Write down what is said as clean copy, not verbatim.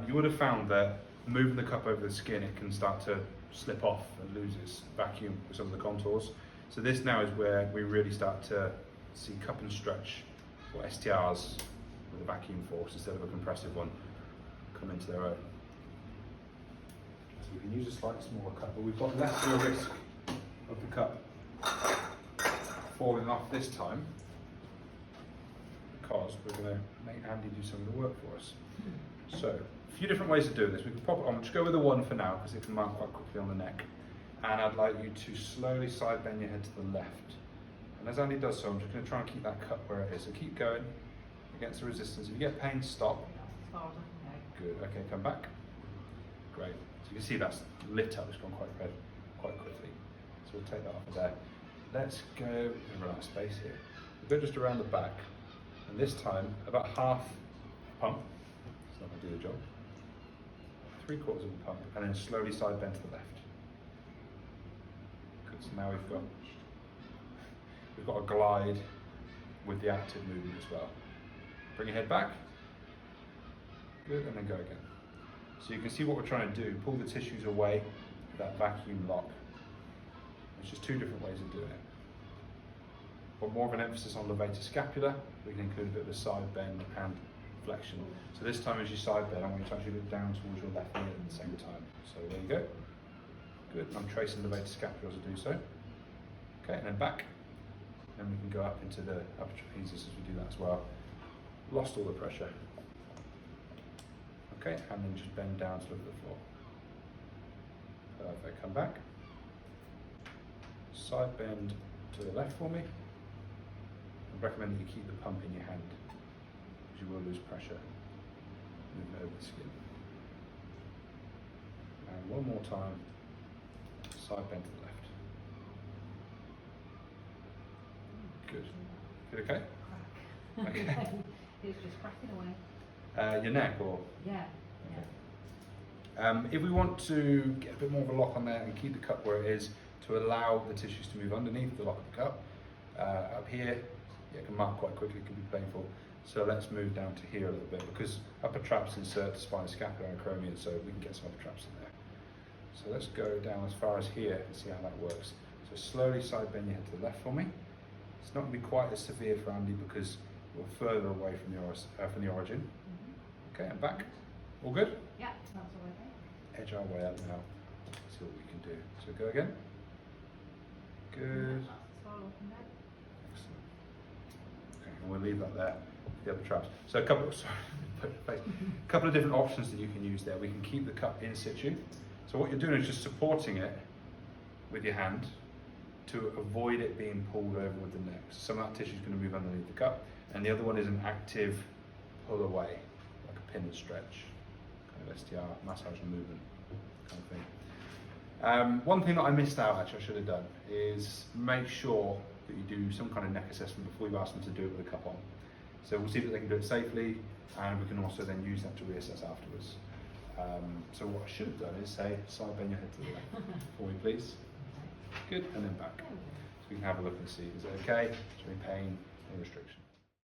You would have found that moving the cup over the skin, it can start to slip off and lose its vacuum with some of the contours. So this now is where we really start to see cup and stretch, or STRs with a vacuum force instead of a compressive one, come into their own. So you can use a slightly smaller cup, but we've got less of a risk of the cup falling off this time, because we're going to make Andy do some of the work for us. So, a few different ways of doing this. We can pop it on, just go with the one for now, because it can mount quite quickly on the neck. And I'd like you to slowly side bend your head to the left. And as Andy does so, I'm just going to try and keep that cup where it is. So keep going against the resistance. If you get pain, stop. Good, okay, come back. Great. So you can see that's lit up, it's gone quite red quite quickly. So we'll take that off of there. Let's go in relaxed space here. We'll go just around the back. And this time, about half pump. It's not going to do the job. 3/4 of a pump, and then slowly side bend to the left. Good, so now we've got a glide with the active movement as well. Bring your head back. Good, and then go again. So you can see what we're trying to do, pull the tissues away with that vacuum lock. There's just two different ways of doing it. But more of an emphasis on levator scapula, we can include a bit of a side bend and flexion. So this time as you side bend, I want you to actually look down towards your left ear at the same time. So there you go. Good, I'm tracing levator scapula as I do so. Okay, and then back. Then we can go up into the upper trapezius as we do that as well. Lost all the pressure. Okay, and then just bend down to look at the floor. Perfect, come back. Side bend to the left for me. I recommend that you keep the pump in your hand, because you will lose pressure moving over the skin. And one more time, side bend to the left. Good. Good, okay? Okay. It's just cracking away. Your neck, or? Yeah. If we want to get a bit more of a lock on there and keep the cup where it is, to allow the tissues to move underneath the lock of the cup, up here, it can mark quite quickly, it can be painful. So let's move down to here a little bit, because upper traps insert the spinal scapula and acromion, so we can get some upper traps in there. So let's go down as far as here and see how that works. So slowly side bend your head to the left for me. It's not going to be quite as severe for Andy because we're further away from the origin. Okay, and back. All good? Yeah, that's all okay. Edge our way up now. See what we can do. So go again. Good. Excellent. Okay, and we'll leave that there. The other traps. So a couple of different options that you can use there. We can keep the cup in situ. So what you're doing is just supporting it with your hand to avoid it being pulled over with the neck. So some of that tissue is going to move underneath the cup, and the other one is an active pull away, like a pin and stretch, kind of STR, massage and movement kind of thing. One thing that I missed out, actually I should have done, is make sure that you do some kind of neck assessment before you ask them to do it with the cup on. So we'll see that they can do it safely, and we can also then use that to reassess afterwards. So what I should have done is say, side bend your head to the left for me, please. Good, and then back. So we can have a look and see, is it okay? Is there any pain, any restriction?